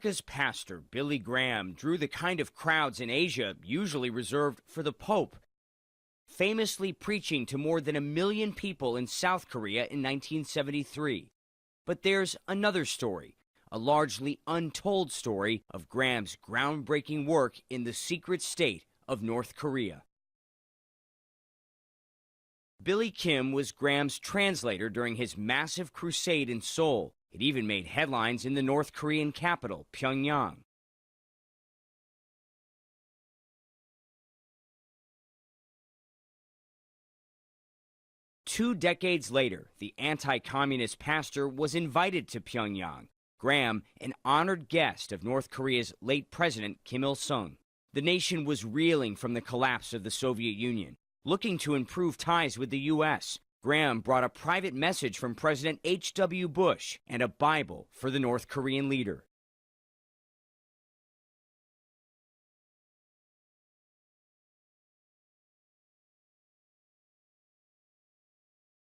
America's pastor, Billy Graham, drew the kind of crowds in Asia usually reserved for the Pope, famously preaching to more than 1 million people in South Korea in 1973. But there's another story, a largely untold story of Graham's groundbreaking work in the secret state of North Korea. Billy Kim was Graham's translator during his massive crusade in Seoul. It even made headlines in the North Korean capital, Pyongyang. Two decades later, the anti-communist pastor was invited to Pyongyang. Graham, an honored guest of North Korea's late president Kim Il-sung. The nation was reeling from the collapse of the Soviet Union. Looking to improve ties with the U.S., Graham brought a private message from President H.W. Bush and a Bible for the North Korean leader.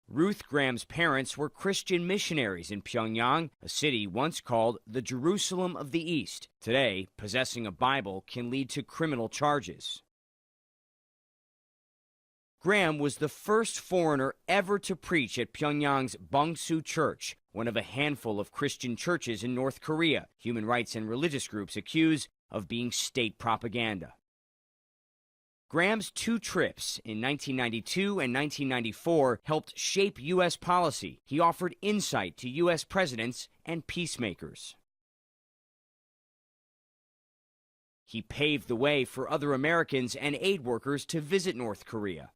Ruth Graham's parents were Christian missionaries in Pyongyang, a city once called the Jerusalem of the East. Today, possessing a Bible can lead to criminal charges. Graham was the first foreigner ever to preach at Pyongyang's Bongsu Church, one of a handful of Christian churches in North Korea, human rights and religious groups accuse of being state propaganda. Graham's two trips in 1992 and 1994 helped shape U.S. policy. He offered insight to U.S. presidents and peacemakers. He paved the way for other Americans and aid workers to visit North Korea,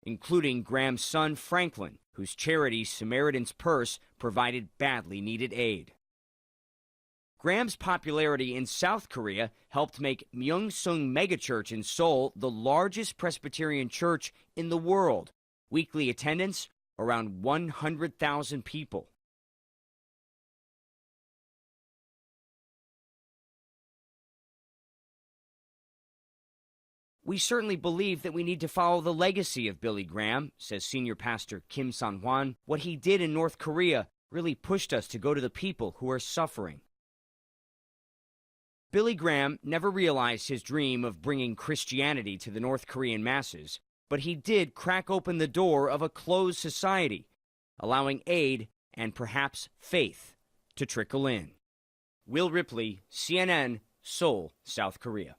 including Graham's son Franklin, whose charity Samaritan's Purse provided badly needed aid. Graham's popularity in South Korea helped make Myeong-sung Megachurch in Seoul the largest Presbyterian church in the world. Weekly attendance, around 100,000 people. We certainly believe that we need to follow the legacy of Billy Graham, says senior pastor Kim Sam환. What he did in North Korea really pushed us to go to the people who are suffering. Billy Graham never realized his dream of bringing Christianity to the North Korean masses, but he did crack open the door of a closed society, allowing aid and perhaps faith to trickle in. Will Ripley, CNN, Seoul, South Korea.